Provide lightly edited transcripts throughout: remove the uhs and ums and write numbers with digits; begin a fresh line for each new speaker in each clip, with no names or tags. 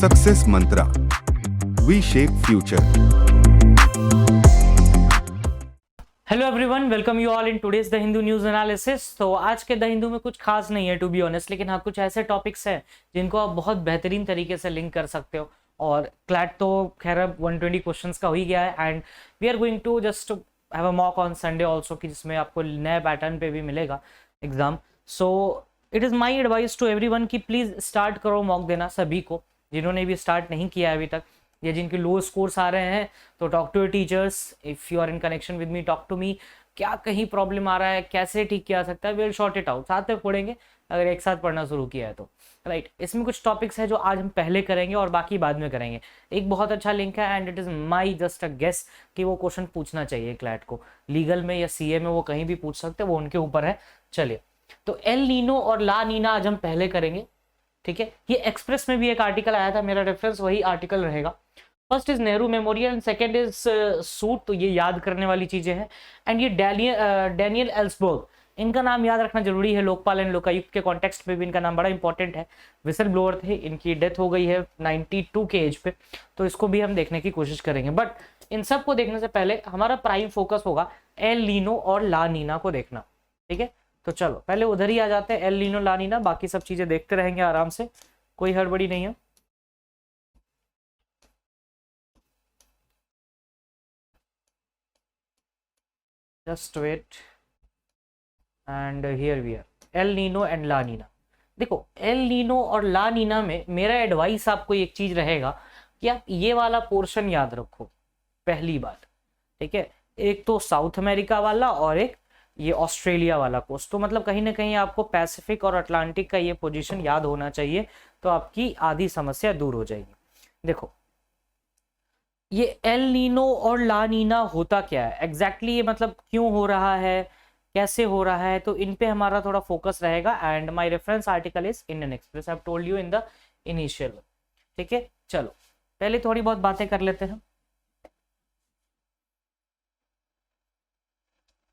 Success Mantra, V shape future.
Hello everyone, welcome you all in today's the Hindu news analysis. तो आज के the Hindu में कुछ खास नहीं है टू बी ऑनेस्ट, लेकिन हाँ कुछ ऐसे टॉपिक्स हैं जिनको आप बहुत बेहतरीन तरीके से लिंक कर सकते हो। और क्लैट तो खैर अब 120 क्वेश्चंस का हो ही गया है and we are going to just have a mock on Sunday also, कि जिसमें आपको नए पैटर्न पे भी मिलेगा exam. So it is my advice to everyone कि प्लीज़ स्टार्ट करो मॉक देना, सभी को जिन्होंने भी स्टार्ट नहीं किया है अभी तक या जिनके लो स्कोर्स आ रहे हैं। तो talk to your teachers, if you are in connection with me, talk to me. क्या कहीं प्रॉब्लम आ रहा है, कैसे ठीक किया सकता है, विल शॉर्ट इट आउट। साथ में पढ़ेंगे अगर एक साथ पढ़ना शुरू किया है तो राइट। इसमें कुछ टॉपिक्स है जो आज हम पहले करेंगे और बाकी बाद में करेंगे। एक बहुत अच्छा लिंक है and it is my just a guess कि वो क्वेश्चन पूछना चाहिए क्लैट को, लीगल में या सीए में, वो कहीं भी पूछ सकते हैं, वो उनके ऊपर है। चलिए, तो एल नीनो और ला नीना आज हम पहले करेंगे, ठीक है। ये एक्सप्रेस में भी एक आर्टिकल आया था, मेरा रेफरेंस वही आर्टिकल रहेगा। First is Nehru memorial and second is suit, तो ये याद करने वाली चीजें हैं। एंड ये डैनियल एल्सबर्ग, इनका नाम याद रखना जरूरी है। लोकपाल एंड लोकायुक्त के कॉन्टेक्स्ट में भी इनका नाम बड़ा इंपॉर्टेंट है। विसल ब्लोअर थे, इनकी डेथ हो गई है 92 के एज पे, तो इसको भी हम देखने की कोशिश करेंगे। बट इन सब को देखने से पहले हमारा प्राइम फोकस होगा एल नीनो और ला नीना को देखना, ठीक है। तो चलो पहले उधर ही आ जाते हैं, एल नीनो ला नीना, बाकी सब चीजें देखते रहेंगे आराम से, कोई हड़बड़ी नहीं है। Just wait and here we are, El Nino and La Nina. देखो, एल नीनो और ला नीना में मेरा एडवाइस आपको एक चीज रहेगा कि आप ये वाला पोर्शन याद रखो, पहली बात, ठीक है। एक तो साउथ अमेरिका वाला और एक ये ऑस्ट्रेलिया वाला कोस्ट, तो मतलब कहीं ना कहीं आपको पैसिफिक और अटलांटिक का ये पोजीशन याद होना चाहिए, तो आपकी आधी समस्या दूर हो जाएगी। देखो, ये एल नीनो और ला नीना होता क्या है एग्जैक्टली, ये मतलब क्यों हो रहा है, कैसे हो रहा है, तो इन पे हमारा थोड़ा फोकस रहेगा। And my reference article is Indian express, I have told you in the initial, ठीक है। चलो पहले थोड़ी बहुत बातें कर लेते हैं।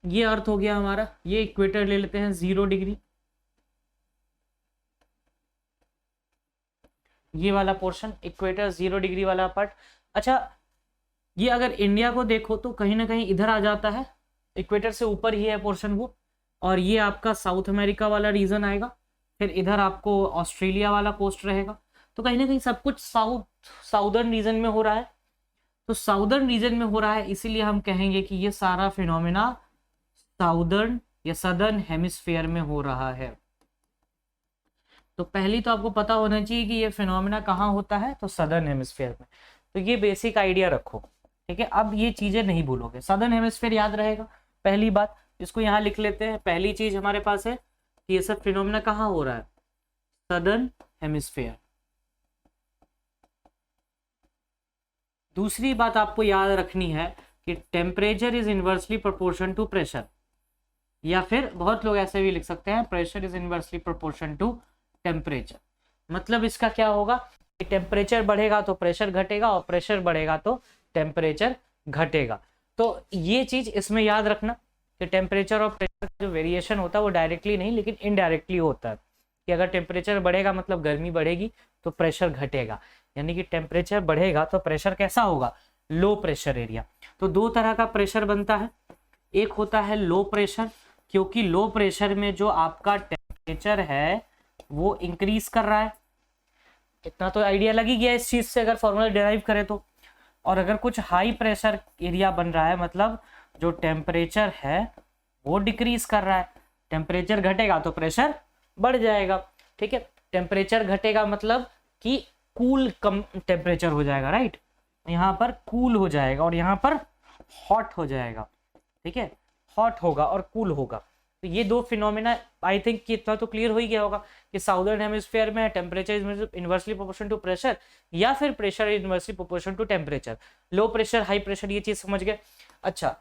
ये अर्थ हो गया हमारा, ये इक्वेटर ले लेते हैं 0 डिग्री, ये वाला पोर्शन इक्वेटर 0 डिग्री वाला पार्ट। अच्छा, ये अगर इंडिया को देखो तो कहीं ना कहीं इधर आ जाता है, इक्वेटर से ऊपर ही है पोर्शन वो, और ये आपका साउथ अमेरिका वाला रीजन आएगा, फिर इधर आपको ऑस्ट्रेलिया वाला कोस्ट रहेगा। तो कहीं ना कहीं सब कुछ साउदर्न रीजन में हो रहा है। तो साउदर्न रीजन में हो रहा है, इसीलिए हम कहेंगे कि ये सारा फिनोमेना साउदर्न या सदर्न हेमिस्फीयर में हो रहा है। तो पहली तो आपको पता होना चाहिए कि ये फिनोमेना कहाँ होता है, तो सदर्न हेमिस्फीयर में। तो ये बेसिक आइडिया रखो, ठीक है। अब ये चीजें नहीं भूलोगे, सदर्न हेमिस्फीयर याद रहेगा पहली बात। इसको यहाँ लिख लेते हैं, पहली चीज हमारे पास है कि ये सब फिनोमेना कहाँ हो रहा है, सदर्न हेमिस्फीयर। दूसरी बात आपको याद रखनी है कि temperature is inversely proportion to pressure, या फिर बहुत लोग ऐसे भी लिख सकते हैं pressure is inversely proportion to temperature. मतलब इसका क्या होगा कि टेम्परेचर बढ़ेगा तो प्रेशर घटेगा और प्रेशर बढ़ेगा तो टेम्परेचर घटेगा। तो ये चीज इसमें याद रखना कि टेम्परेचर और प्रेशर का जो वेरिएशन होता है वो डायरेक्टली नहीं लेकिन इनडायरेक्टली होता है, कि अगर टेम्परेचर बढ़ेगा मतलब गर्मी बढ़ेगी तो प्रेशर घटेगा, यानी कि टेम्परेचर बढ़ेगा तो प्रेशर कैसा होगा, लो प्रेशर एरिया। तो दो तरह का प्रेशर बनता है, एक होता है लो प्रेशर, क्योंकि लो प्रेशर में जो आपका टेम्परेचर है वो इंक्रीज कर रहा है, इतना तो आइडिया लग ही गया इस चीज से अगर फॉर्मूला डिराइव करें तो। और अगर कुछ हाई प्रेशर एरिया बन रहा है मतलब जो टेम्परेचर है वो डिक्रीज कर रहा है, टेम्परेचर घटेगा तो प्रेशर बढ़ जाएगा, ठीक है। टेम्परेचर घटेगा मतलब कि कूल कम टेम्परेचर हो जाएगा, राइट। यहाँ पर कूल हो जाएगा और यहाँ पर हॉट हो जाएगा, ठीक है, हॉट होगा और कूल होगा। तो ये दो फिनोमेना आई थिंक कि इतना तो क्लियर हो ही गया होगा कि साउदर्न हेमिस्फीयर में temperature is inversely proportion to pressure, या फिर pressure is inversely proportion to temperature. Low pressure high pressure, ये चीज समझ गए। अच्छा,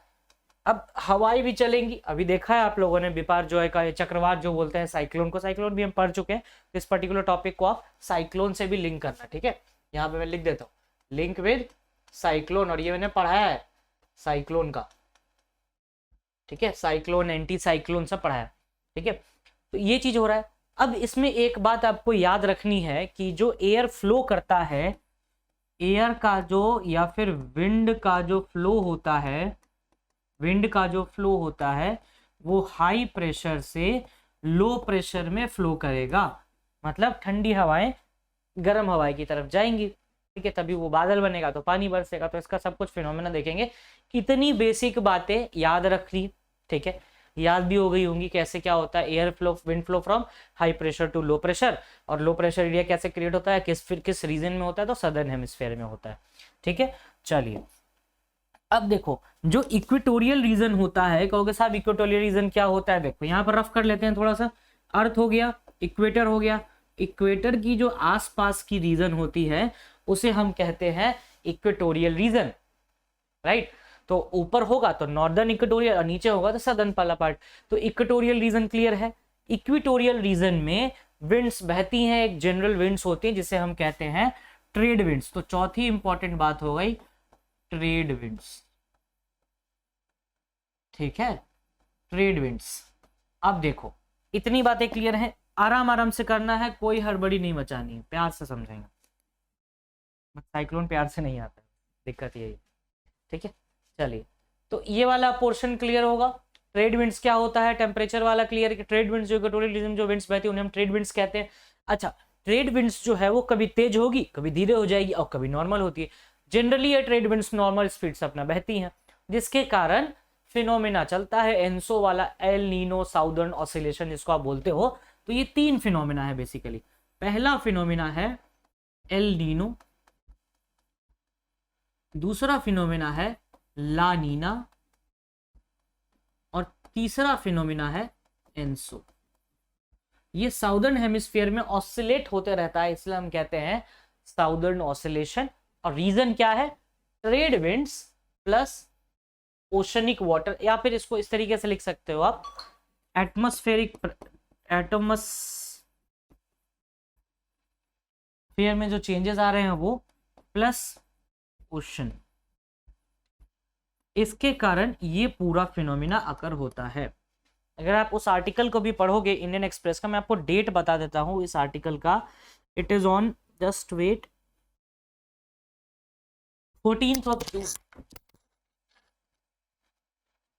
अब हवाएं भी चलेंगी, अभी देखा है आप लोगों ने बिपार जॉय का चक्रवात जो बोलते हैं साइक्लोन को, साइक्लोन भी हम पढ़ चुके हैं। इस पर्टिकुलर टॉपिक को आप साइक्लोन से भी लिंक करना, ठीक है। यहाँ पे मैं लिख देता हूँ लिंक विद साइक्लोन, और ये मैंने पढ़ाया है साइक्लोन का, ठीक है, साइक्लोन एंटी साइक्लोन सब पढ़ाया, ठीक है। तो ये चीज हो रहा है। अब इसमें एक बात आपको याद रखनी है कि जो एयर फ्लो करता है, एयर का जो या फिर विंड का जो फ्लो होता है, विंड का जो फ्लो होता है वो हाई प्रेशर से लो प्रेशर में फ्लो करेगा। मतलब ठंडी हवाएं गर्म हवाएं की तरफ जाएंगी, ठीक है, तभी वो बादल बनेगा तो पानी बरसेगा। तो इसका सब कुछ फिनोमेना देखेंगे। कितनी बेसिक बातें याद रख ली, ठीक है, याद भी हो गई होंगी कैसे क्या होता है air flow, wind flow from high pressure to low pressure, और लो प्रेशर एरिया कैसे क्रिएट होता है, किस रीजन में होता है, तो सदर्न हेमिस्फेयर में होता है, ठीक है। चलिए अब देखो जो इक्वेटोरियल रीजन होता है, कहोगे साहब इक्वेटोरियल रीजन क्या होता है, देखो यहाँ पर रफ कर लेते हैं थोड़ा सा। अर्थ हो गया, इक्वेटर हो गया, इक्वेटर की जो आसपास की रीजन होती है उसे हम कहते हैं इक्वेटोरियल रीजन, राइट। तो ऊपर होगा तो नॉर्दर्न इक्वेटोरियल और नीचे होगा तो सदर्न वाला पार्ट। तो इक्वेटोरियल रीजन क्लियर है। इक्वेटोरियल रीजन में विंड्स बहती हैं, एक जनरल विंड्स होती हैं जिसे हम कहते हैं ट्रेड विंड्स। तो चौथी इंपॉर्टेंट बात हो गई ट्रेड विंड्स, ठीक है, ट्रेड विंड्स। अब देखो इतनी बातें क्लियर हैं, आराम आराम से करना है, कोई हड़बड़ी नहीं मचानी है, प्यार से समझेंगे। साइक्लोन प्यार से नहीं आता, दिक्कत यही, ठीक है। चलिए तो ये वाला पोर्शन क्लियर होगा। ट्रेड विंड्स क्या होता है, टेम्परेचर वाला क्लियर है। ट्रेड विंड्स जो इक्वेटोरियल रीजन जो विंड्स बहती है उन्हें हम ट्रेड विंड्स कहते हैं। अच्छा, ट्रेड विंड्स जो है वो कभी तेज होगी, कभी धीरे हो जाएगी और कभी नॉर्मल होती है। जनरली ये ट्रेड विंड्स नॉर्मल स्पीड से अपना बहती हैं, जिसके कारण फिनोमेना चलता है एनसो वाला, एल नीनो, साउदर्न ऑसिलेशन जिसको आप बोलते हो। तो ये तीन फिनोमेना है बेसिकली। पहला फिनोमेना है एल नीनो, दूसरा फिनोमेना है ला नीना, और तीसरा फिनोमेना है एनसो। ये साउदर्न हेमिस्फीयर में ऑसिलेट होते रहता है, इसलिए हम कहते हैं साउदर्न ऑसिलेशन। और रीजन क्या है, trade winds plus oceanic water, या फिर इसको इस तरीके से लिख सकते हो आप, एटमॉस्फेयर में जो चेंजेस आ रहे हैं वो प्लस ओशन, इसके कारण ये पूरा फिनोमिना अकर होता है। अगर आप उस आर्टिकल को भी पढ़ोगे इंडियन एक्सप्रेस का, मैं आपको डेट बता देता हूं इस आर्टिकल का। It is on, just wait, 14th of June,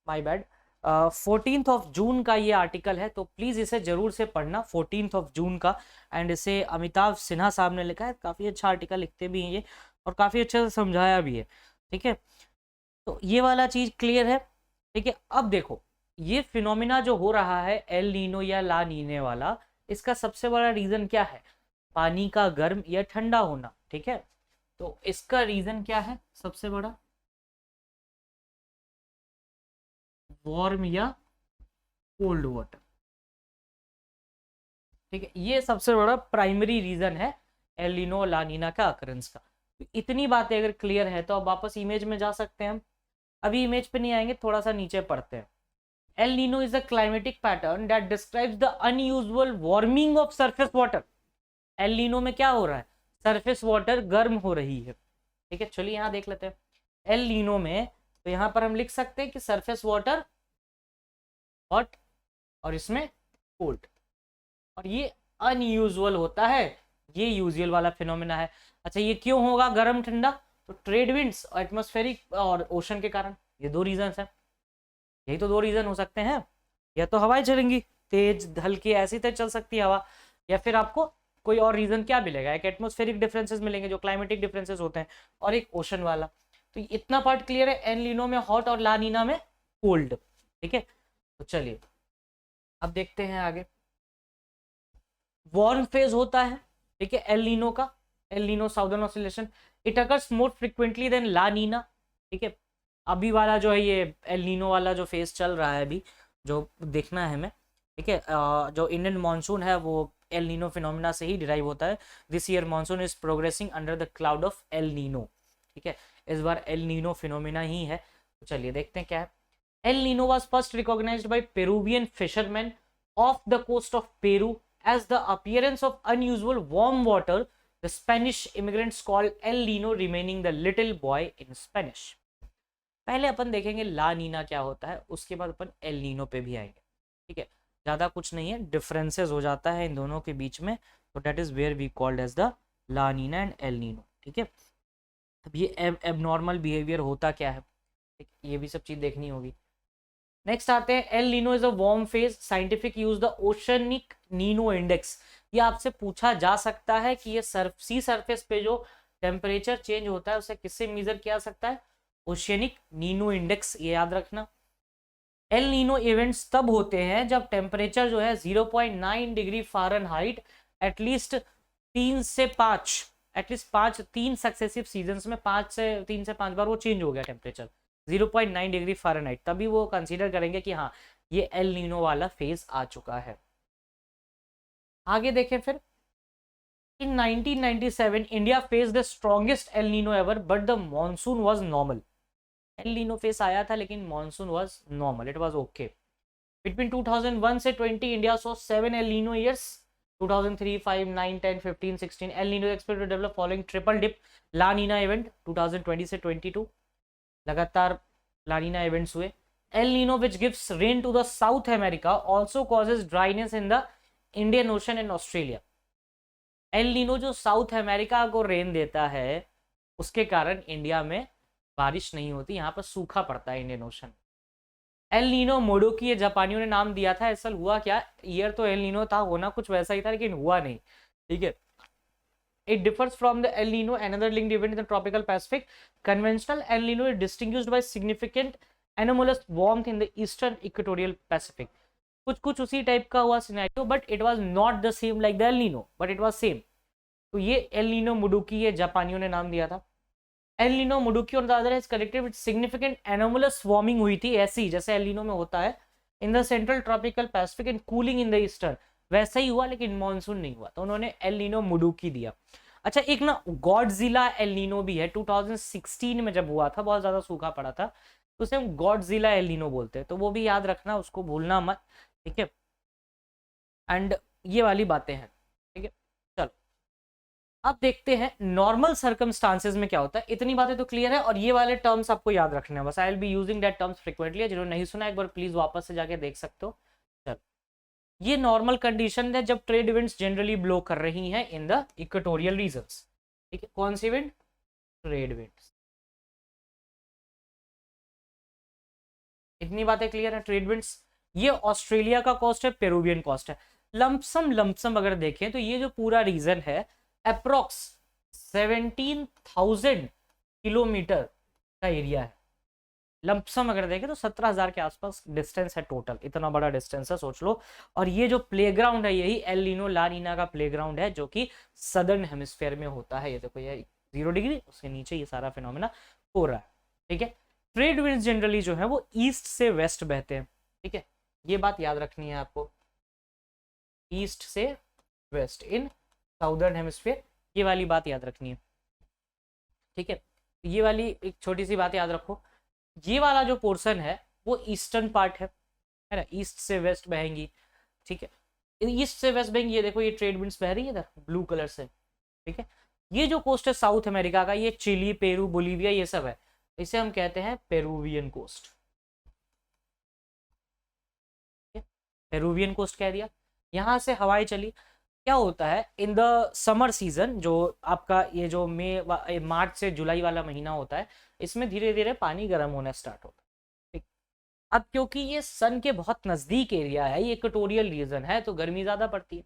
my bad, 14th of June का ये आर्टिकल है। तो प्लीज इसे जरूर से पढ़ना, 14th ऑफ जून का। एंड इसे अमिताभ सिन्हा साहब ने लिखा है, काफी अच्छा आर्टिकल लिखते भी हैं ये, और काफी अच्छे से समझाया भी है, ठीक है। तो ये वाला चीज क्लियर है, ठीक है। अब देखो ये फिनोमिना जो हो रहा है एल नीनो या ला नीने वाला, इसका सबसे बड़ा रीजन क्या है, पानी का गर्म या ठंडा होना, ठीक है। तो इसका रीजन क्या है सबसे बड़ा, वार्म या कोल्ड वाटर, ठीक है। ये सबसे बड़ा प्राइमरी रीजन है एल नीनो ला नीना का अकरेंस का। इतनी बातें अगर क्लियर है तो अब वापस इमेज में जा सकते हैं हम। अभी इमेज पे नहीं आएंगे, थोड़ा सा नीचे पढ़ते हैं। El Nino is a climatic pattern that describes the unusual warming of surface water. El Nino में क्या हो रहा है, सरफेस वाटर गर्म हो रही है, ठीक है। चलिए यहाँ देख लेते हैं एल नीनो में। तो यहाँ पर हम लिख सकते हैं कि सरफेस वाटर हॉट और इसमें कोल्ड, और ये अनयूजुअल होता है, ये यूजुअल वाला फिनोमेना है। अच्छा ये क्यों होगा गर्म ठंडा, तो ट्रेड विंड्स, एटमॉस्फेरिक और ओशन के कारण। ये दो रीजन है, यही तो दो रीजन हो सकते हैं। या तो हवाएं चलेंगी तेज हल्की, ऐसी तेज चल सकती है हवा, या फिर आपको कोई और रीजन क्या मिलेगा, एक एटमॉस्फेरिक डिफरेंसेस मिलेंगे जो क्लाइमेटिक डिफरेंसेस होते हैं, और एक ओशन वाला। तो इतना पार्ट क्लियर है, एल नीनो में हॉट और ला नीना में कोल्ड, ठीक है। तो चलिए अब देखते हैं आगे। वार्म फेज होता है, ठीक है, एल नीनो का, El Nino southern oscillation. It occurs more frequently than La Nina, ठीक है। अभी वाला जो है ये एल नीनो वाला जो फेज चल रहा है अभी, जो देखना है हमें, ठीक है। जो इंडियन मानसून है वो एल नीनो फिनोमिना से ही डिराइव होता है। This year monsoon is progressing under the cloud of El Nino, ठीक है। इस बार एल नीनो फिनोमिना ही है। तो चलिए देखते हैं क्या है। El Nino was first recognised by Peruvian fisherman of the coast of Peru as the appearance of unusual warm water. The Spanish immigrants called El Nino, remaining the little boy in Spanish. पहले अपन देखेंगे ला नीना क्या होता है, उसके बाद अपन El Nino पे भी आएंगे, ठीक है। ज़्यादा कुछ नहीं है, डिफरेंसेस हो जाता है इन दोनों के बीच में, तो that is where we called as the La Nina and El Nino. ठीक है, अब ये एबनॉर्मल बिहेवियर होता क्या है, ये भी सब चीज़ देखनी होगी। नेक्स्ट आते हैं, El Nino is a warm phase, scientific use the oceanic Nino index. ये आपसे पूछा जा सकता है कि ये सी सरफेस पे जो टेम्परेचर चेंज होता है उसे किससे मेजर किया जा सकता है, ओशियनिक नीनो इंडेक्स, ये याद रखना। एल नीनो इवेंट्स तब होते हैं जब टेम्परेचर जो है 0.9 degree Fahrenheit at least 3 successive seasons में 3 से 5 बार वो चेंज हो गया टेम्परेचर 0.9 डिग्री फ़ारेनहाइट, तभी वो कंसीडर करेंगे कि हाँ ये एल नीनो वाला फेज आ चुका है। आगे देखें फिर, in 1997 India face the strongest El Nino ever but the monsoon was normal. El Nino phase आया था लेकिन monsoon was normal, it was okay. Between 2001 से 20 India saw 7 El Nino years, 2003, 5, 9, 10, 15, 16 El Nino expected to develop following triple dip La Nina event 2020 से 22, लगातार La Nina events हुए। El Nino which gives rain to the South America also causes dryness in the Indian Ocean and Australia. El Nino जो South America को rain देता है उसके कारण India में बारिश नहीं होती, यहाँ पर सूखा पड़ता है इंडियन ओशन। एल नीनो मोडोकी ये जापानियों ने नाम दिया था, असल हुआ क्या, ईयर तो एल नीनो था, होना कुछ वैसा ही था लेकिन हुआ नहीं। ठीक है, it differs from the El Nino another linked event in the tropical Pacific. Conventional El Nino is distinguished by significant anomalous warmth in the eastern equatorial Pacific. कुछ कुछ उसी टाइप का हुआ scenario, but it was not the same like the El Nino, but it was same. तो ये El Nino मोडोकी ये जापानियों ने नाम दिया था। एल नीनो मोडुकी और the other has connected with significant anomalous warming हुई थी, ऐसी जैसे एल नीनो में होता है in the central tropical Pacific and cooling in the eastern, वैसा ही हुआ लेकिन मानसून नहीं हुआ, तो उन्होंने एल नीनो मोडुकी दिया। अच्छा, एक ना गॉडजिला एल नीनो भी है, 2016 में जब हुआ था, बहुत ज्यादा सूखा पड़ा था, तो उसे हम गॉडजिला एल नीनो बोलते हैं, तो वो भी याद रखना, उसको भूलना मत। ठीक है, एंड ये वाली बातें हैं। ठीक है, चलो अब देखते हैं नॉर्मल सर्कमस्टांसेस में क्या होता है। इतनी बातें तो क्लियर है, और ये वाले टर्म्स आपको याद रखने हैं बस। I will be using that terms frequently, जिन्होंने नहीं सुना एक बार प्लीज वापस से जाके देख सकते हो। चलो, ये नॉर्मल कंडीशन है जब ट्रेड इवेंट्स जनरली ब्लो कर रही हैं इन द इक्वेटोरियल रीजन्स। ठीक है, कौन सी इवेंट, ट्रेड इवेंट्स। इतनी बातें क्लियर है, ट्रेड इवेंट्स। ये ऑस्ट्रेलिया का कॉस्ट है, पेरुवियन कॉस्ट है। लमसम अगर देखें तो ये जो पूरा रीजन है अप्रोक्स 17,000 किलोमीटर का एरिया है। लमसम अगर देखें तो 17,000 के आसपास डिस्टेंस है टोटल, इतना बड़ा डिस्टेंस है, सोच लो। और ये जो प्लेग्राउंड है यही एल नीनो ला नीना का प्लेग्राउंड है, जो कि सदर्न हेमिस्फीयर में होता है। ये देखो, ये 0 डिग्री, उसके नीचे ये सारा फिनोमेना हो रहा है। ठीक है, ट्रेड विंड्स जनरली जो है वो ईस्ट से वेस्ट बहते हैं। ठीक है, ये बात याद रखनी है आपको, ईस्ट से वेस्ट इन साउदर्न हेमिस्फीयर, ये वाली बात याद रखनी है। ठीक है, ये वाली एक छोटी सी बात याद रखो, ये वाला जो पोर्शन है वो ईस्टर्न पार्ट है ना, ईस्ट से वेस्ट बहेंगी। ठीक है, ईस्ट से वेस्ट बहेंगी, ये देखो ये ट्रेड विंड्स बह रही है इधर ब्लू कलर से। ठीक है, ये जो कोस्ट है साउथ अमेरिका का, ये चिली, पेरू, बोलीविया, ये सब है, इसे हम कहते हैं पेरुवियन कोस्ट। पेरुवियन कोस्ट कह दिया। यहां से हवाएं चली, क्या होता है इन द समर सीजन, जो आपका ये जो मार्च से जुलाई वाला महीना होता है, इसमें धीरे धीरे पानी गर्म होना स्टार्ट होता है। ठीक, अब क्योंकि ये सन के बहुत नजदीक एरिया है, ये इक्वेटोरियल रीजन है, तो गर्मी ज्यादा पड़ती है,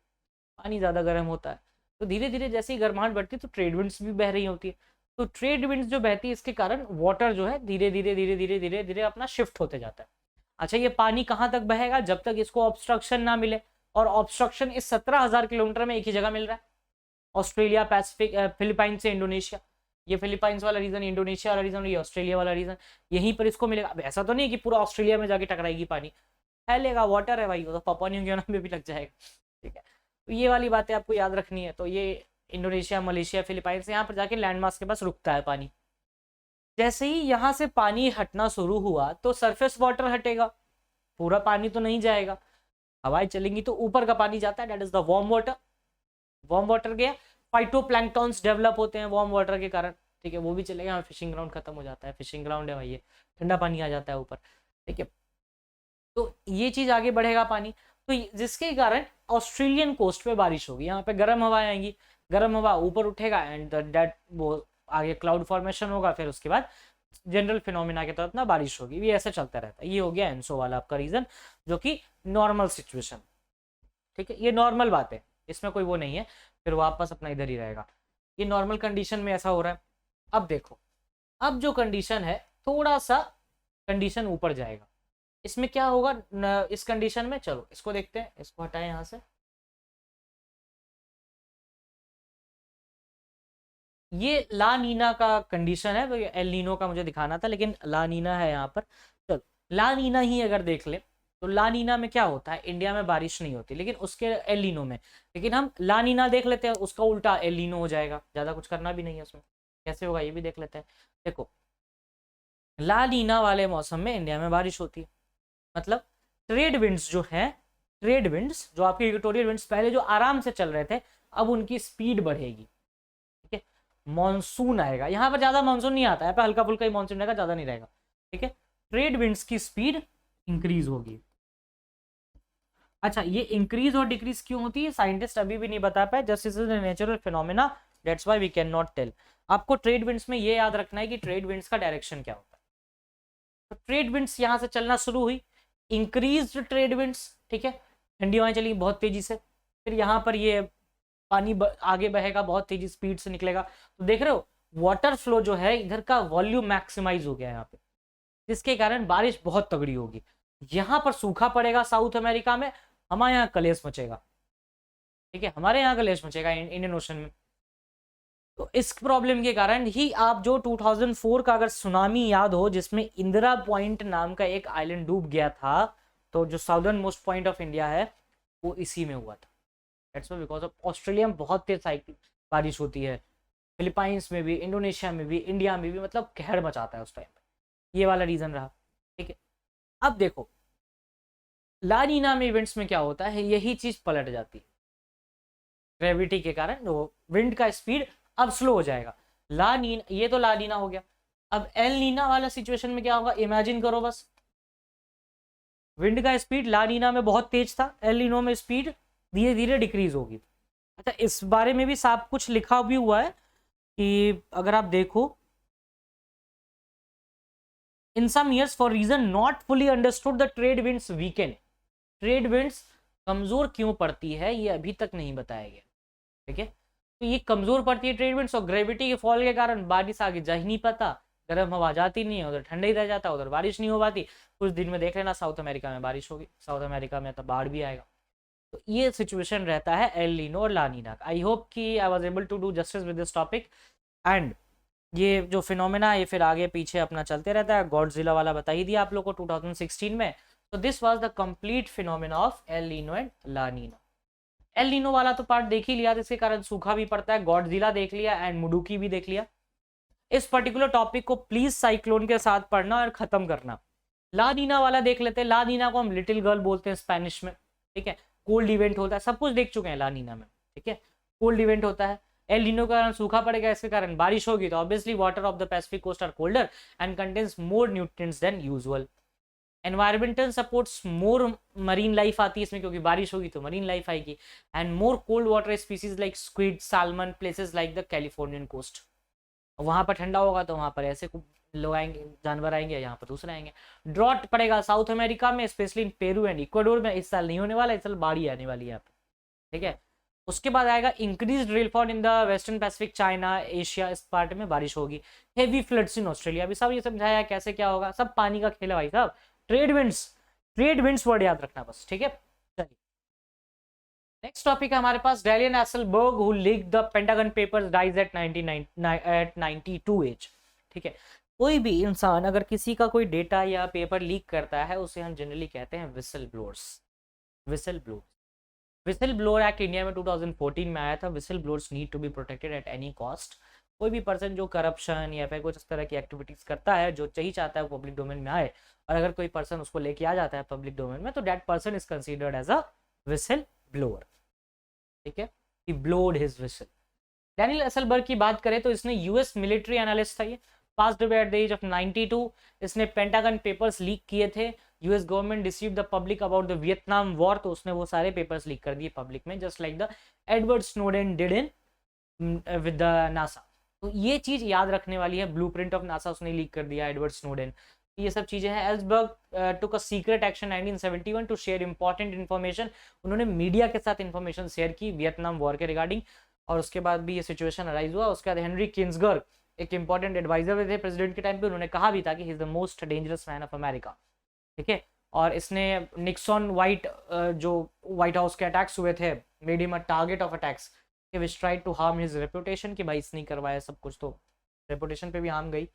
पानी ज्यादा गर्म होता है, तो धीरे धीरे जैसे ही गर्माहट बढ़ती है तो ट्रेड विंड्स भी बह रही होती है। तो ट्रेड विंड्स जो बहती है इसके कारण वाटर जो है धीरे धीरे धीरे धीरे धीरे धीरे अपना शिफ्ट होते जाता है। अच्छा, ये पानी कहाँ तक बहेगा, जब तक इसको ऑब्स्ट्रक्शन ना मिले, और ऑब्स्ट्रक्शन इस 17,000 किलोमीटर में एक ही जगह मिल रहा है, ऑस्ट्रेलिया, पैसिफिक, फिलीपाइन से इंडोनेशिया। ये फिलीपाइंस वाला रीजन, इंडोनेशिया वाला रीजन, ये ऑस्ट्रेलिया वाला रीजन, यहीं पर इसको मिलेगा। अब ऐसा तो नहीं कि पूरा ऑस्ट्रेलिया में जाके टकराएगी, पानी फैलेगा, वाटर है भाई, वो तो पापुआ न्यू गिनी में भी लग जाएगा। ठीक है, तो ये वाली बातें आपको याद रखनी है। तो ये इंडोनेशिया, मलेशिया, फिलीपाइंस, यहाँ पर जाके लैंडमास के पास रुकता है पानी। जैसे ही यहाँ से पानी हटना शुरू हुआ तो सरफेस वाटर हटेगा, पूरा पानी तो नहीं जाएगा, हवाएं चलेंगी तो ऊपर का पानी जाता है, that is the warm water. Warm water गया, फाइटोप्लैंक्टन्स डेवलप होते हैं वार्म वाटर के कारण। ठीक है, वो भी चलेगा, फिशिंग ग्राउंड खत्म हो जाता है, फिशिंग ग्राउंड है भाई, ये ठंडा पानी आ जाता है ऊपर। ठीक है, तो ये चीज आगे बढ़ेगा पानी। तो जिसके कारण ऑस्ट्रेलियन कोस्ट पे बारिश होगी, यहाँ पे गर्म हवा आएंगी, गर्म हवा ऊपर उठेगा एंड दैट वो आगे क्लाउड फॉर्मेशन होगा, फिर उसके बाद जनरल फिनोमिना के तहत ना बारिश होगी। ये ऐसे चलता रहता है। ये हो गया एनसो वाला आपका रीजन, जो कि नॉर्मल सिचुएशन, ठीक है, ये नॉर्मल बात है, इसमें कोई वो नहीं है, फिर वापस अपना इधर ही रहेगा। ये नॉर्मल कंडीशन में ऐसा हो रहा है। अब देखो, अब जो कंडीशन है थोड़ा सा कंडीशन ऊपर जाएगा, इसमें क्या होगा इस कंडीशन में, चलो इसको देखते हैं, इसको हटाएं यहां से। ये ला नीना का कंडीशन है, एल नीनो का मुझे दिखाना था लेकिन ला नीना है यहाँ पर। चलो ला नीना ही अगर देख ले तो ला नीना में क्या होता है, इंडिया में बारिश नहीं होती लेकिन उसके एल नीनो में, लेकिन हम ला नीना देख लेते हैं, उसका उल्टा एल नीनो हो जाएगा, ज्यादा कुछ करना भी नहीं है उसमें। कैसे होगा ये भी देख लेते हैं। देखो ला नीना वाले मौसम में इंडिया में बारिश होती है, मतलब ट्रेड विंड्स जो है, ट्रेड विंड्स जो आपके इक्वेटोरियल विंड्स पहले जो आराम से चल रहे थे, अब उनकी स्पीड बढ़ेगी, ठीक है, मॉनसून आएगा। यहाँ पर ज्यादा मॉनसून नहीं आता है, पर हल्का फुल्का ही मॉनसून रहेगा, ज्यादा नहीं रहेगा, ठीक है। ट्रेड विंड्स की स्पीड इंक्रीज होगी। अच्छा, ये इंक्रीज और डिक्रीज क्यों होती है साइंटिस्ट अभी भी नहीं बता पाए, just is a natural phenomena, that's why we can not tell. आपको ट्रेड विंड्स में ये याद रखना है कि ट्रेड विंड्स का डायरेक्शन क्या होता है। तो ट्रेड विंड्स यहां से चलना शुरू हुई, इंक्रीज ट्रेड विंड्स, ठीक है, ठंडी हवाएं चली बहुत तेजी से, फिर यहाँ पर ये पानी आगे बहेगा, बहुत तेजी स्पीड से निकलेगा। तो देख रहे हो वाटर फ्लो जो है इधर का वॉल्यूम मैक्सिमाइज हो गया है यहाँ पे, जिसके कारण बारिश बहुत तगड़ी होगी। यहाँ पर सूखा पड़ेगा साउथ अमेरिका में, हमारे यहाँ कलेश मचेगा, ठीक है, हमारे यहाँ कलेश मचेगा इंडियन ओशन में। तो इस प्रॉब्लम के कारण ही आप जो 2004 का अगर सुनामी याद हो, जिसमें इंदिरा पॉइंट नाम का एक आइलैंड डूब गया था, तो जो southern most point of India है वो इसी में हुआ था। That's why because of Australia में बहुत तेज बारिश होती है, फिलीपाइंस में भी, इंडोनेशिया में भी, इंडिया में भी, मतलब कहर मचाता है उस टाइम पे। ये वाला रीजन रहा, ठीक है। अब देखो ला नीना में इवेंट्स में क्या होता है, यही चीज पलट जाती है, ग्रेविटी के कारण वो विंड का स्पीड अब स्लो हो जाएगा। ला नीना, ये तो ला नीना हो गया। अब एल नीना वाला सिचुएशन में क्या होगा, इमेजिन करो बस, विंड का स्पीड ला नीना में बहुत तेज था, एल नीनो में स्पीड धीरे धीरे डिक्रीज होगी। अच्छा, इस बारे में भी साफ कुछ लिखा भी हुआ है कि अगर आप देखो, in some years for reason not fully understood the trade winds weaken, trade winds कमजोर क्यों पड़ती है ये अभी तक नहीं बताया गया, ठीक है। तो ये कमजोर पड़ती है ट्रेड विंड्स, और ग्रेविटी के फॉल के कारण बारिश आगे जा ही नहीं पाता, गर्म हवा जाती नहीं है, उधर ठंडा ही रह जाता है, उधर बारिश नहीं हो पाती। कुछ दिन में देख लेना साउथ अमेरिका में बारिश होगी, साउथ अमेरिका में तो बाढ़ भी आएगा। तो ये सिचुएशन रहता है एल नीनो और ला नीना का। आई होप कि I was able to do justice with this topic. And ये जो फिनोमेना है ये फिर आगे पीछे अपना चलते रहता है, गॉडजिला वाला बता ही दिया आप लोग को 2016 में। तो this was the complete phenomena of El Nino and La Nina. El Nino वाला तो पार्ट देख ही लिया, जिसके कारण सूखा भी पड़ता है, गॉडजिला देख लिया एंड मुडुकी भी देख लिया। इस पर्टिकुलर टॉपिक को प्लीज साइक्लोन के साथ पढ़ना और खत्म करना। ला नीना वाला देख लेते हैं। ला नीना को हम लिटिल गर्ल बोलते हैं स्पेनिश में, ठीक है। कोल्ड इवेंट होता है, सब कुछ देख चुके हैं ला नीना में, ठीक है। कोल्ड इवेंट होता है, एल नीनो के कारण सूखा पड़ेगा, इसके कारण बारिश होगी, तो obviously water of the Pacific coast are colder and contains more nutrients than usual. Environmental supports more marine life आती है इसमें, क्योंकि बारिश होगी तो मरीन लाइफ आएगी, and more cold water species like squid, salmon, places like the Californian coast. वहां पर ठंडा होगा तो वहां पर ऐसे लोग आएंगे, जानवर आएंगे, यहाँ पर दूसरे आएंगे। ड्रॉट पड़ेगा साउथ अमेरिका में, specially in Peru and Ecuador में। इस साल नहीं होने वाला, इस साल बाढ़ आने वाली है यहाँ पे, ठीक है। उसके बाद आएगा increase rainfall in the western Pacific, China, Asia, इस पार्ट में बारिश होगी। हेवी फ्लड्स इन ऑस्ट्रेलिया, अभी सब ये समझाया कैसे क्या होगा, सब पानी का खेल है भाई साहब। ट्रेड विंड्स वर्ड याद रखना बस, ठीक है। चलिए नेक्स्ट टॉपिक है हमारे पास, डैलियन Ellsberg who leaked the Pentagon papers dies at 92 age, ठीक है। कोई भी इंसान अगर किसी का कोई डेटा या पेपर लीक करता है, उसे हम जनरली कहते हैं whistle blowers. Whistle blower act India में 2014 में आया था। Whistle blowers need to be protected at any cost. कोई भी पर्सन जो करप्शन या फिर कुछ इस तरह की एक्टिविटीज करता है, जो चाहिए चाहता है वो पब्लिक डोमेन में आए, और अगर कोई पर्सन उसको लेके आ जाता है पब्लिक डोमेन में, तो that person is considered as a whistle blower, ठीक है। He blowed his whistle. Daniel Ellsberg की बात करें तो इसने यूएस मिलिट्री एनालिस्ट था, ये passed away at the age of 92। इसने पेंटागन पेपर्स लीक किए थे, US government deceive the public about the Vietnam war, तो उसने वो सारे पेपर्स लीक कर दिए पब्लिक में, just like the Edward Snowden did in with the NASA. तो ये चीज याद रखने वाली है, ब्लूप्रिंट ऑफ नासा उसने लीक कर दिया एडवर्ड स्नोडेन, ये सब चीजें हैं। Ellsberg took a secret action 1971 to share important information, उन्होंने मीडिया के साथ इन्फॉर्मेशन शेयर की वियतनाम वॉर के रिगार्डिंग, और उसके बाद भी ये सिचुएशन अराइज हुआ। उसके बाद हेनरी किन्सबर्ग एक इंपॉर्टेंट एडवाइजर थे प्रेसिडेंट के टाइम पे, उन्होंने कहा भी था कि he is the most dangerous man of America, ठीक है। और इसने निक्सन वाइट जो व्हाइट हाउस के अटैक्स हुए थे, made him a target of attacks which tried to harm his reputation, कि भाई इसने करवाया सब कुछ, तो रेपुटेशन पे भी हार्म गई।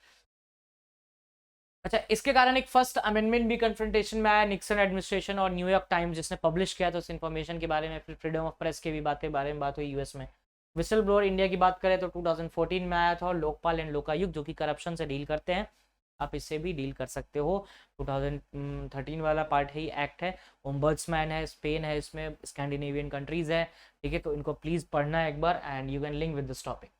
अच्छा, इसके कारण एक फर्स्ट अमेंडमेंट भी कन्फ्रंटेशन में आया निक्सन एडमिनिस्ट्रेशन और न्यूयॉर्क टाइम्स जिसने पब्लिश किया था उस इन्फॉर्मेशन के बारे में। फिर फ्रीडम ऑफ प्रेस के भी बारे में बात हुई यूएस में। विसल ब्लोअर इंडिया की बात करें तो 2014 में आया था, और लोकपाल एंड लोकायुक्त जो कि करप्शन से डील करते हैं, आप इससे भी डील कर सकते हो। 2013 वाला पार्ट है, एक्ट है। ओम्बड्समैन है, स्पेन है, इसमें स्कैंडिनेवियन कंट्रीज है, ठीक है। तो इनको प्लीज पढ़ना एक बार, and you can link with this topic.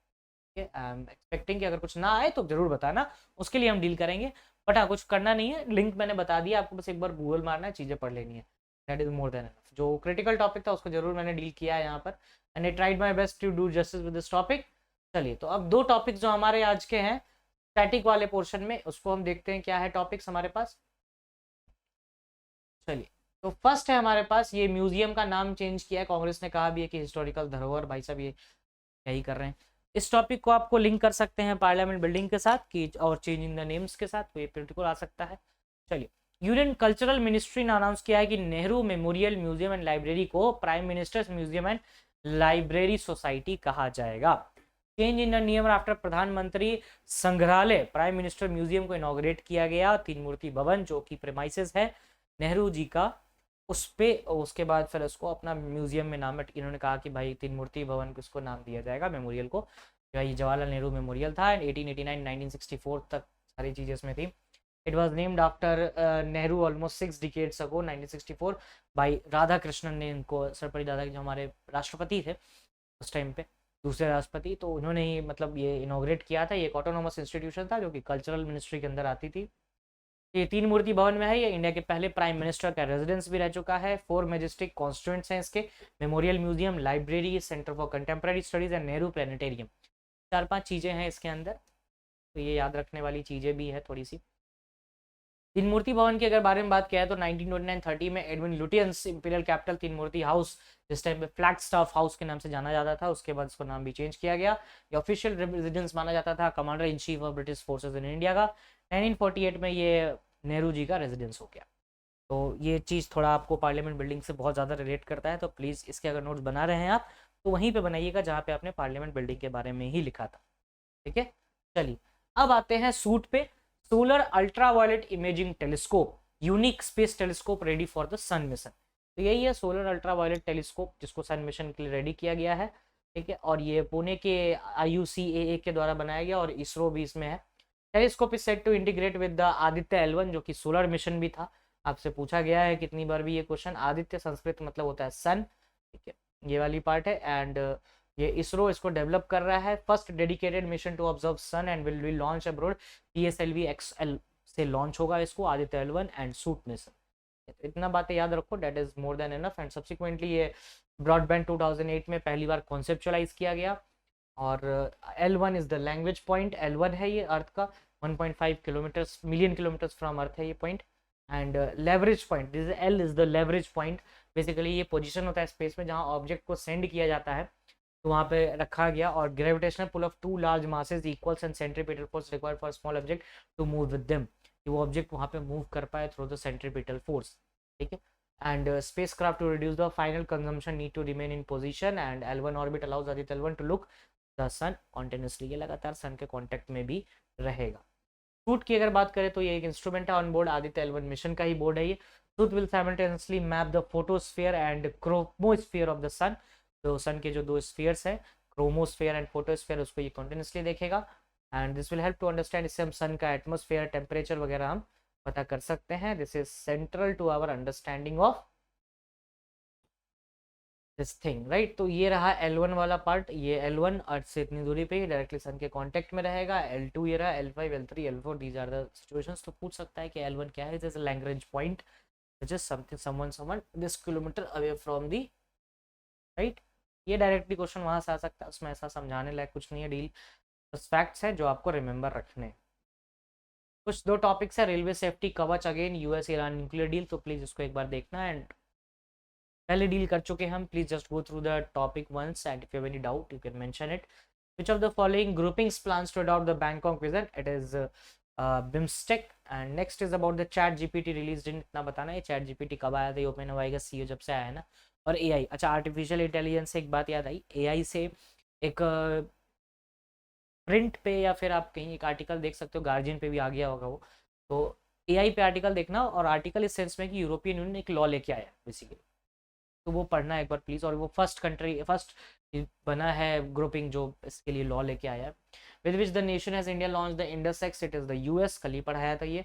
I am expecting कि अगर कुछ ना आए तो जरूर बताना, उसके लिए हम डील करेंगे। बट हाँ, कुछ करना नहीं है, लिंक मैंने बता दिया आपको, बस एक बार गूगल मारना है, चीजें पढ़ लेनी है, that is more than enough. जो क्रिटिकल टॉपिक था उसको जरूर मैंने डील किया है यहाँ पर, and I tried my best to do justice with this topic. चलिए, तो अब दो टॉपिक जो हमारे आज के हैं स्टैटिक वाले पोर्शन में, उसको हम देखते हैं क्या है टॉपिक्स हमारे पास। चलिए, तो फर्स्ट है हमारे पास, ये म्यूजियम का नाम चेंज किया है, कांग्रेस ने कहा भी है कि हिस्टोरिकल धरोहर, भाई साहब ये यही कर रहे हैं। इस टॉपिक को आपको लिंक कर सकते हैं पार्लियामेंट बिल्डिंग के साथ कि, और चेंजिंग द नेम्स के साथ, तो ये बिल्कुल आ सकता है। चलिए, यूनियन कल्चरल मिनिस्ट्री ने अनाउंस किया है कि Nehru memorial museum and library को prime ministers museum and library society कहा जाएगा। चेंज इन द नियम आफ्टर प्रधानमंत्री संग्रहालय प्राइम मिनिस्टर म्यूजियम को इनॉग्रेट किया गया। तीन मूर्ति भवन जो कि प्रेमाइसेस है नेहरू जी का, उस पे उसके बाद फिर उसको अपना म्यूजियम में नाम, इन्होंने कहा कि भाई तीन मूर्ति भवन को इसको नाम दिया जाएगा मेमोरियल को। ये जवाहरलाल नेहरू मेमोरियल था, 1889-1964 तक सारी चीजें इसमें थी। It was named after Nehru almost 6 decades ago 1964 by Radha Krishnan ने इनको, सर्वपल्ली राधाकृष्णन जो हमारे राष्ट्रपति थे उस टाइम पे, दूसरे राष्ट्रपति, तो उन्होंने ही मतलब ये इनॉग्रेट किया था। ये एक ऑटोनोमस इंस्टीट्यूशन था जो कि कल्चरल मिनिस्ट्री के अंदर आती थी। ये तीन मूर्ति भवन में है, ये इंडिया के पहले प्राइम मिनिस्टर का रेजिडेंस भी रह चुका है। 4 मेजेस्टिक कॉन्स्टिट्यूएंट्स हैं इसके, memorial museum, library, centre for contemporary studies and Nehru planetarium. 4-5 चीजें हैं इसके अंदर, तो ये याद रखने वाली चीजें भी है थोड़ी सी। तीन मूर्ति भवन की अगर बारे में बात किया है तो 1929-30 में एडविन लुटियंस इंपीरियल कैपिटल तीन मूर्ति हाउस, जिस टाइम पे फ्लैगस्टाफ हाउस के नाम से जाना जाता था, उसके बाद इसको नाम भी चेंज किया गया। ये ऑफिशियल रेजिडेंस माना जाता था commander in chief of British forces in India का। 1948 में ये नेहरू जी का रेजिडेंस हो गया। तो ये चीज़ थोड़ा आपको पार्लियामेंट बिल्डिंग से बहुत ज़्यादा रिलेट करता है, तो प्लीज़ इसके अगर नोट्स बना रहे हैं आप तो वहीं पे बनाइएगा जहाँ पे आपने पार्लियामेंट बिल्डिंग के बारे में ही लिखा था, ठीक है। चलिए, अब आते हैं सूट पे। Solar ultraviolet imaging telescope, unique space telescope ready for the sun mission. तो यही है सोलर अल्ट्रावायलेट टेलीस्कोप जिसको सन मिशन के लिए रेडी किया गया है, ठीक है। और ये पुणे के IUCAA के द्वारा बनाया गया, और इसरो भी इसमें है। Telescope is set to integrate with the Aditya L1 जो कि सोलर मिशन भी था। आपसे पूछा गया है कितनी बार भी ये क्वेश्चन, आदित्य संस्कृत मतलब होता है सन, ठीक है, ये वाली पार्ट है। एंड ये इसरो इसको डेवलप कर रहा है। First dedicated mission to observe sun and will be launch abroad, PSLV XL से लॉन्च होगा इसको, Aditya L1 and suit mission. इतना बातें याद रखो, that is more than enough. And subsequently ये ब्रॉडबैंड 2008 में पहली बार कॉन्सेप्चुअलाइज किया गया। और L1 is the language point, L1 है ये अर्थ का, 1.5 मिलियन किलोमीटर फ्रॉम अर्थ है ये point. And leverage point, this L is the leverage point. Basically ये पोजीशन होता है स्पेस में जहाँ ऑब्जेक्ट को सेंड किया जाता है, तो वहाँ पे रखा गया। और gravitational pull of 2 large masses equals and centripetal force required for small object to move with them, कि वो ऑब्जेक्ट वहाँ पे मूव कर पाए थ्रू द सेंट्रीपिटल फोर्स, ठीक है। And spacecraft to reduce the final consumption need to remain in position, and L1 orbit allows Aditya L1 to look the sun continuously, ये लगातार सन के कांटेक्ट में भी रहेगा। सूट की अगर बात करें तो ये एक इंस्ट्रूमेंट है on board Aditya L1 mission का ही बोर्ड है ये। SUIT will simultaneously map the photosphere and chromosphere of the sun, तो सन के जो दो स्फीयर्स है, क्रोमोस्फीयर एंड फोटोस्फीयर, उसको ये कंटिन्यूसली देखेगा। And this will help to understand, इससे हम सन का एटमोस्फेयर, टेम्परेचर वगैरह हम पता कर सकते हैं। This is central to our understanding of this thing, right. तो ये रहा L1 वाला पार्ट, ये L1 अर्थ से इतनी दूरी पे डायरेक्टली सन के कांटेक्ट में रहेगा। L2 ये रहा, L5 L3 L4 these are the situations. तो पूछ सकता है कि L1 क्या है, जैसे Lagrange point which is something someone this kilometer away from the, right। ये डायरेक्टली क्वेश्चन वहां से आ सकता है, उसमें ऐसा समझाने लायक कुछ नहीं है, डील बस फैक्ट्स है जो आपको रिमेंबर रखने। कुछ दो टॉपिक्स है, रेलवे सेफ्टी कवच, again US Iran nuclear deal, तो प्लीज इसको एक बार देखना। एंड पहले डील कर चुके हम, please just go through the topic once and if you have any doubt you can mention it. Which of the following groupings plans to adopt the Bangkok vision? It is BIMSTEC, and next is about the Chat GPT released in, इतना बताना है Chat GPT कब आया था, ये open हुआ का CEO जब से आया है ना। और AI, अच्छा आर्टिफिशियल इंटेलिजेंस से एक बात याद आई, AI से एक प्रिंट पे या फिर आप कहीं एक आर्टिकल देख सकते हो, गार्जियन पे भी आ गया होगा वो, तो AI पे आर्टिकल देखना, और आर्टिकल इस सेंस में कि यूरोपियन यूनियन एक लॉ लेके आया बेसिकली, तो वो पढ़ना एक बार प्लीज। और वो फर्स्ट बना है ग्रुपिंग जो इसके लिए लॉ लेके आया है। With which the nation has India launch the Indus act, it is the US, कल ही पढ़ाया था ये।